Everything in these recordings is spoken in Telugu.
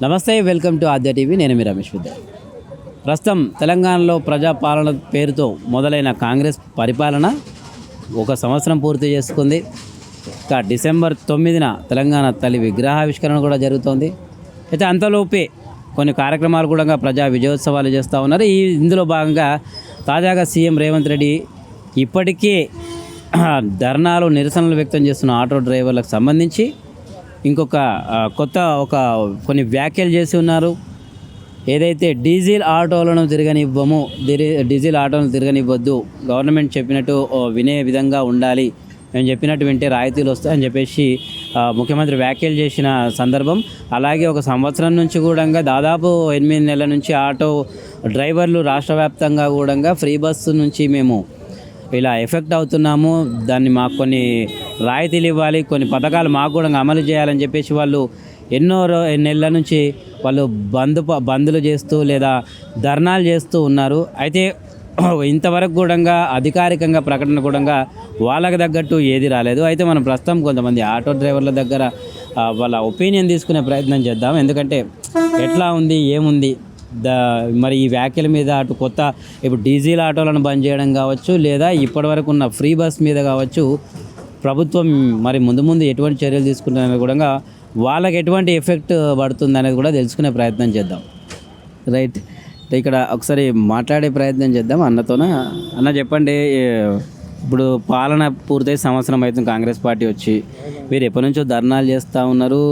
నమస్తే, వెల్కమ్ టు ఆద్య టీవీ. నేను మీ రమేష్ విద్య. ప్రస్తుతం తెలంగాణలో ప్రజాపాలన పేరుతో మొదలైన కాంగ్రెస్ పరిపాలన ఒక సంవత్సరం పూర్తి చేసుకుంది. ఇంకా డిసెంబర్ 9న తెలంగాణ తల్లి విగ్రహావిష్కరణ కూడా జరుగుతోంది. అయితే అంతలోపే కొన్ని కార్యక్రమాలు కూడా ప్రజా విజయోత్సవాలు చేస్తూ ఉన్నారు. ఇందులో భాగంగా తాజాగా సీఎం రేవంత్ రెడ్డి ఇప్పటికే ధర్నాలు నిరసనలు వ్యక్తం చేస్తున్న ఆటో డ్రైవర్లకు సంబంధించి కొన్ని వ్యాఖ్యలు చేసి ఉన్నారు. ఏదైతే డీజిల్ ఆటోలను తిరగనివ్వద్దు, గవర్నమెంట్ చెప్పినట్టు వినే విధంగా ఉండాలి, మేము చెప్పినట్టు వింటే రాయితీలు వస్తాయని చెప్పేసి ముఖ్యమంత్రి వ్యాఖ్యలు చేసిన సందర్భం. అలాగే ఒక సంవత్సరం నుంచి కూడా దాదాపు 8 నెలల నుంచి ఆటో డ్రైవర్లు రాష్ట్ర వ్యాప్తంగా కూడా ఫ్రీ బస్సు నుంచి మేము ఇలా ఎఫెక్ట్ అవుతున్నాము, దాన్ని మాకు కొన్ని రాయితీలు ఇవ్వాలి, కొన్ని పథకాలు మాకు కూడా అమలు చేయాలని చెప్పేసి వాళ్ళు ఎన్నో నెలల నుంచి వాళ్ళు బందులు చేస్తూ లేదా ధర్నాలు చేస్తూ ఉన్నారు. అయితే ఇంతవరకు కూడా అధికారికంగా ప్రకటన కూడా వాళ్ళకి తగ్గట్టు ఏది రాలేదు. అయితే మనం ప్రస్తుతం కొంతమంది ఆటో డ్రైవర్ల దగ్గర వాళ్ళ ఒపీనియన్ తీసుకునే ప్రయత్నం చేద్దాం. ఎందుకంటే ఎట్లా ఉంది, ఏముంది, మరి ఈ వ్యాఖ్యల మీద అటు ఇప్పుడు డీజిల్ ఆటోలను బంద్ చేయడం కావచ్చు, లేదా ఇప్పటివరకు ఉన్న ఫ్రీ బస్ మీద కావచ్చు, ప్రభుత్వం మరి ముందు ఎటువంటి చర్యలు తీసుకుంటుందనేది కూడా వాళ్ళకి ఎటువంటి ఎఫెక్ట్ పడుతుంది అనేది కూడా తెలుసుకునే ప్రయత్నం చేద్దాం. రైట్, ఇక్కడ ఒకసారి మాట్లాడే ప్రయత్నం చేద్దాం అన్నతోన. అన్న చెప్పండి, ఇప్పుడు పాలన పూర్తయి సంవత్సరం అవుతుంది కాంగ్రెస్ పార్టీ వచ్చి, మీరు ఎప్పటి నుంచో ధర్నాలు చేస్తూ ఉన్నారు,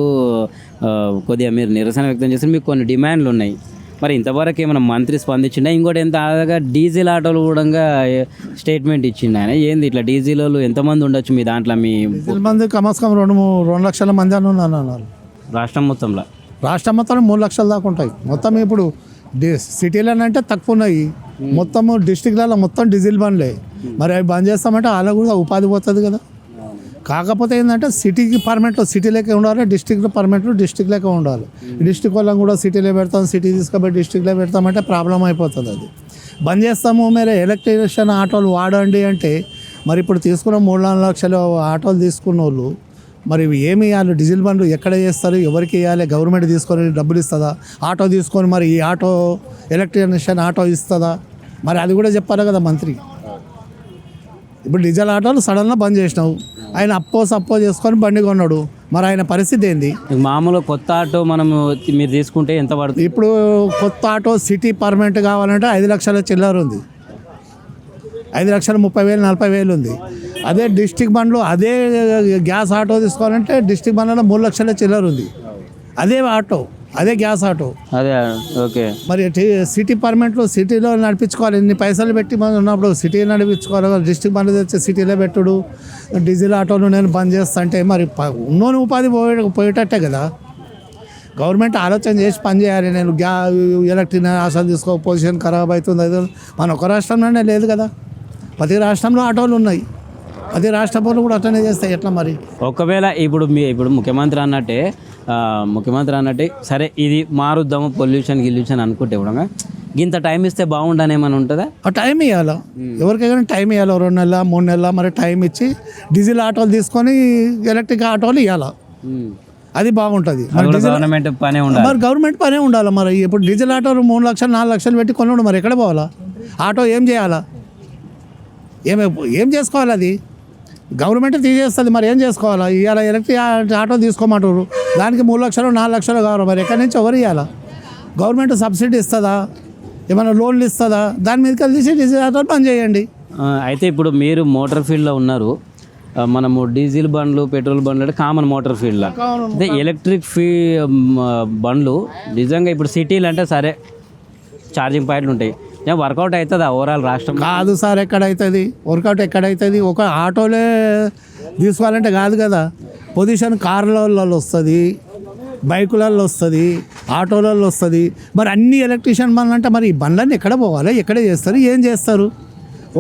కొద్దిగా మీరు నిరసన వ్యక్తం చేస్తారు, మీకు కొన్ని డిమాండ్లు ఉన్నాయి. మరి ఇంతవరకు ఏమైనా మంత్రి స్పందించిండా? ఇంకోటి ఎంత ఆగా డీజిల్ ఆటోలు కూడా స్టేట్మెంట్ ఇచ్చిండు ఆయన. ఏంది ఇట్లా డీజిల్ వాళ్ళు ఎంతమంది ఉండొచ్చు మీ దాంట్లో? మీ మంది కమస్కం 2 లక్షల మంది అని ఉన్నారు రాష్ట్రం మొత్తంలో. 3 లక్షల దాకా ఉంటాయి మొత్తం. ఇప్పుడు సిటీలోనంటే తక్కువ ఉన్నాయి, మొత్తము డిస్టిక్లలో మొత్తం డీజిల్ బండ్లే. మరి అవి బంద్ చేస్తామంటే అలా కూడా ఉపాధి పోతుంది కదా. కాకపోతే ఏంటంటే సిటీకి పర్మనెంట్లో సిటీలోకే ఉండాలి, డిస్టిక్లో పర్మనెంట్లో డిస్టిక్లోకే ఉండాలి. డిస్టిక్ వాళ్ళని కూడా సిటీలో పెడతాం, సిటీ తీసుకుపోయి డిస్టిక్లో పెడతామంటే ప్రాబ్లం అయిపోతుంది. అది బంద్ చేస్తాము. మీరు ఎలక్ట్రిషియన్ ఆటోలు వాడండి అంటే మరి ఇప్పుడు తీసుకున్న 3-4 లక్షల ఆటోలు తీసుకున్న వాళ్ళు మరి ఏమి ఇవ్వాలి? డీజిల్ బండ్లు ఎక్కడ చేస్తారు, ఎవరికి ఇవ్వాలి? గవర్నమెంట్ తీసుకొని డబ్బులు ఇస్తుందా? ఆటో తీసుకొని మరి ఈ ఆటో ఎలక్ట్రిషియన్ ఆటో ఇస్తుందా? మరి అది కూడా చెప్పాలి కదా మంత్రి. ఇప్పుడు డీజిల్ ఆటోలు సడన్గా బంద్ చేసినావు, ఆయన సప్పో చేసుకొని బండి కొన్నాడు, మరి ఆయన పరిస్థితి ఏంది? మామూలు కొత్త ఆటో మీరు తీసుకుంటే ఎంత పడుతుంది? ఇప్పుడు కొత్త ఆటో సిటీ పర్మనెంట్ కావాలంటే 5 లక్షల చిల్లర ఉంది, 5,30,000 40,000 ఉంది. అదే డిస్టిక్ బండ్లు, అదే గ్యాస్ ఆటో తీసుకోవాలంటే డిస్టిక్ బండ్లలో 3 లక్షల చిల్లర ఉంది. అదే ఆటో, అదే గ్యాస్ ఆటో. అదే ఓకే. మరి సిటీ పర్మనెంట్లో సిటీలో నడిపించుకోవాలి, ఇన్ని పైసలు పెట్టి మనం ఉన్నప్పుడు సిటీ నడిపించుకోవాలి. డిస్టిక్ బండ్ తెచ్చి సిటీలో పెట్టుడు, డీజిల్ ఆటోలు నేను బంద్ చేస్తా అంటే మరి ఉన్నోని ఉపాధి పోయేటట్టే కదా. గవర్నమెంట్ ఆలోచన చేసి పని చేయాలి. నేను ఎలక్ట్రిక్ ఆశలు తీసుకో, పొజిషన్ ఖరాబ్ అవుతుంది. అది మన ఒక రాష్ట్రంలోనే లేదు కదా, ప్రతి రాష్ట్రంలో ఆటోలు ఉన్నాయి, ప్రతి రాష్ట్రంలో కూడా అట్లనే చేస్తాయి. ఎట్లా మరి? ఒకవేళ ఇప్పుడు ముఖ్యమంత్రి అన్నట్టే సరే ఇది మారుద్దాము, గిల్యూషన్ అనుకుంటే కూడా ఇంత టైం ఇస్తే బాగుండని ఏమైనా ఉంటుందా? ఆ టైం ఇవ్వాలా, ఎవరికైనా టైం ఇవ్వాలి. 2 నెలల 3 నెలల మరి టైం ఇచ్చి డీజిల్ ఆటోలు తీసుకొని ఎలక్ట్రిక్ ఆటోలు ఇవ్వాలా, అది బాగుంటుంది. గవర్నమెంట్ పనే ఉండాలి, మరి గవర్నమెంట్ పనే ఉండాలి. మరి ఇప్పుడు డీజిల్ ఆటోలు 3 లక్షలు 4 లక్షలు పెట్టి కొన్నాడు, మరి ఎక్కడ పోవాలా? ఆటో ఏం చేయాలా, ఏం చేసుకోవాలి? అది గవర్నమెంట్ తీసేస్తుంది, మరి ఏం చేసుకోవాలా? ఇవాళ ఎలక్ట్రిక్ ఆటో తీసుకోమంటారు, దానికి 3 లక్షలు 4 లక్షలు కావాలి, మరి ఎక్కడి నుంచి ఎవరు ఇవ్వాలా? గవర్నమెంట్ సబ్సిడీ ఇస్తుందా, ఏమైనా లోన్లు ఇస్తుందా? దాని మీదకి తీసి డీజిల్ ఆటోలు బంద్ చేయండి. అయితే ఇప్పుడు మీరు మోటార్ ఫీల్డ్లో ఉన్నారు, మనము డీజిల్ బండ్లు పెట్రోల్ బండ్లు అంటే కామన్ మోటార్ ఫీల్డ్లో. అయితే ఎలక్ట్రిక్ బండ్లు నిజంగా ఇప్పుడు సిటీలు అంటే సరే ఛార్జింగ్ పాయింట్లు ఉంటాయి, వర్కౌట్ అవుతుందా ఓవరాల్ రాష్ట్రం? కాదు సార్, ఎక్కడవుతుంది వర్కౌట్? ఎక్కడవుతుంది? ఒక ఆటోలే తీసుకోవాలంటే కాదు కదా, పొజిషన్ కార్లలో వస్తుంది, బైకులలో వస్తుంది, ఆటోలలో వస్తుంది. మరి అన్ని ఎలక్ట్రీషియన్ బండ్లు అంటే మరి ఈ బండ్లన్నీ ఎక్కడ పోవాలి, ఎక్కడ చేస్తారు, ఏం చేస్తారు?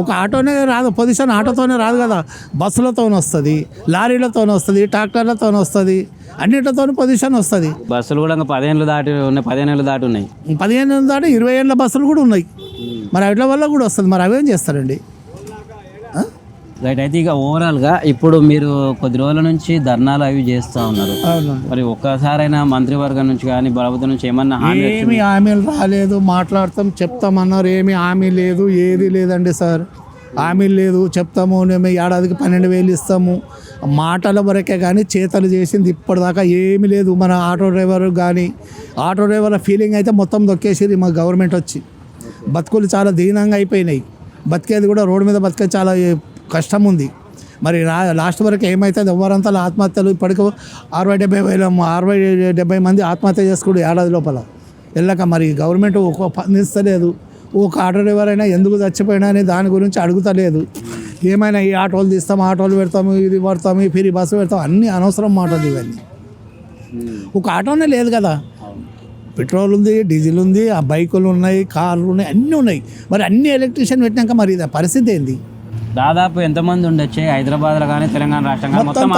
ఒక ఆటోనే రాదు, పొజిషన్ ఆటోతోనే రాదు కదా, బస్సులతో వస్తుంది, లారీలతో వస్తుంది, ట్రాక్టర్లతో వస్తుంది, అన్నిటితో పొజిషన్ వస్తుంది. బస్సులు కూడా 15 ఏళ్ళు దాటి ఉన్నాయి, 15 ఏళ్ళు దాటి ఉన్నాయి, 15 ఏళ్ళు దాటి 20 ఏళ్ళ బస్సులు కూడా ఉన్నాయి. మరి వాటి వల్ల కూడా వస్తుంది. మరి అవేం చేస్తారండి? రైట్. అయితే ఇక ఓవరాల్గా ఇప్పుడు మీరు కొద్ది రోజుల నుంచి ధర్నాలు అవి చేస్తూ ఉన్నారు. అవునండి. మరి ఒక్కసారైనా మంత్రివర్గం నుంచి కానీ ప్రభుత్వం నుంచి ఏమన్నా హామీ ఏమి హామీలు రాలేదు. మాట్లాడతాం చెప్తామన్నారు, ఏమి హామీ లేదు, ఏది లేదండి సార్. హామీ లేదు. చెప్తాము మేము ఏడాదికి 12,000 ఇస్తాము, మాటల వరకే కానీ చేతలు చేసింది ఇప్పటిదాకా ఏమీ లేదు. మన ఆటో డ్రైవర్ కానీ ఆటో డ్రైవర్ల ఫీలింగ్ అయితే మొత్తం దొక్కేసింది మా గవర్నమెంట్ వచ్చి. బతుకులు చాలా దీనంగా అయిపోయినాయి. బతికేది కూడా రోడ్డు మీద బతికేది చాలా కష్టం ఉంది. మరి లాస్ట్ వరకు ఏమవుతుంది, ఎవరంతా ఆత్మహత్యలు ఇప్పటికీ 60-70 మంది ఆత్మహత్య చేసుకుంటూ ఏడాది లోపల వెళ్ళక మరి గవర్నమెంట్ ఒక స్పందిస్తలేదు. ఒక ఆటో డ్రైవర్ అయినా ఎందుకు చచ్చిపోయినా అని దాని గురించి అడుగుతలేదు. ఏమైనా ఈ ఆటోలు తీస్తాము, ఆటోలు పెడతాము, ఇది పడతాము, ఈ ఫ్రీ బస్సు పెడతాము, అన్నీ అనవసరం మాటలు ఇవన్నీ. ఒక ఆటోనే లేదు కదా, పెట్రోల్ ఉంది, డీజిల్ ఉంది, ఆ బైకులు ఉన్నాయి, కార్లు ఉన్నాయి, అన్నీ ఉన్నాయి. మరి అన్ని ఎలక్ట్రీషియన్ పెట్టినాక మరి ఇది పరిస్థితి ఏంది? దాదాపు ఎంతమంది ఉండొచ్చు హైదరాబాద్లో కానీ తెలంగాణ రాష్ట్రంలో మొత్తం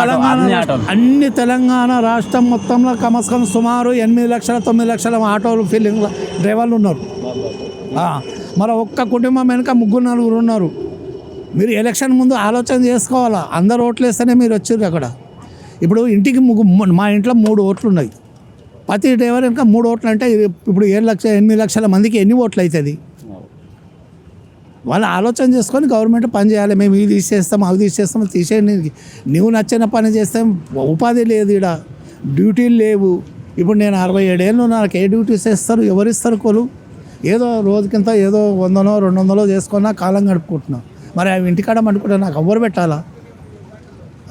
అన్ని తెలంగాణ రాష్ట్రం మొత్తంలో కమస్కం సుమారు 8 లక్షల 9 లక్షల ఆటోలు ఫీలింగ్ డ్రైవర్లు ఉన్నారు. మరి ఒక్క కుటుంబం వెనుక 3-4 ఉన్నారు. మీరు ఎలక్షన్ ముందు ఆలోచన చేసుకోవాలా. అందరు ఓట్లు వేస్తేనే మీరు వచ్చారు అక్కడ. ఇప్పుడు ఇంటికి మా ఇంట్లో 3 ఓట్లు ఉన్నాయి. ప్రతి డ్రైవర్ వెనుక 3 ఓట్లు అంటే ఇప్పుడు 8 లక్షల మందికి ఎన్ని ఓట్లు అవుతుంది? వాళ్ళు ఆలోచన చేసుకొని గవర్నమెంట్ పని చేయాలి. మేము ఇది తీసేస్తాం, అవి తీసేస్తాం, తీసేయండి. నువ్వు నచ్చిన పని చేస్తే ఉపాధి లేదు, ఇక్కడ డ్యూటీలు లేవు. ఇప్పుడు నేను 67 ఏళ్ళు, నాకు ఏ డ్యూటీస్ ఇస్తారు, ఎవరిస్తారు కొలు? ఏదో రోజుకింత ఏదో 100-200 చేసుకున్నా కాలం గడుపుకుంటున్నాం. మరి అవి ఇంటికాడ అనుకుంటా నాకు ఎవ్వరు పెట్టాలా?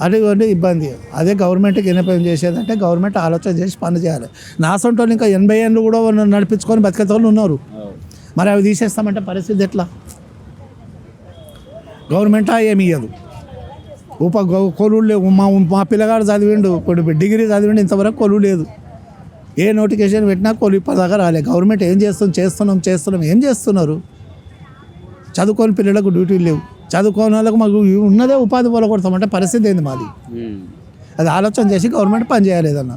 అది ఇబ్బంది. అదే గవర్నమెంట్కి విన్నపం చేసేదంటే గవర్నమెంట్ ఆలోచన చేసి పని చేయాలి. నా సొంత వాళ్ళు ఇంకా 80 ఏళ్ళు కూడా నడిపించుకొని బతికేత వాళ్ళు ఉన్నారు. మరి అవి తీసేస్తామంటే పరిస్థితి ఎట్లా? గవర్నమెంట్ ఏమి ఇవ్వదు. కొలువు లేవు. మా పిల్లగాడు చదివిండు, ఇప్పుడు డిగ్రీ చదివిండు, ఇంతవరకు కొలువు లేదు. ఏ నోటిఫికేషన్ పెట్టినా కొలువు ఇప్పటిదాకా రాలే. గవర్నమెంట్ ఏం చేస్తున్నాం ఏం చేస్తున్నారు? చదువుకోని పిల్లలకు డ్యూటీలు లేవు. చదువుకోని వాళ్ళకు మాకు ఉన్నదే ఉపాధి పొలగొడతామంటే పరిస్థితి ఏంది మాది? అది ఆలోచన చేసి గవర్నమెంట్ పని చేయలేదన్న.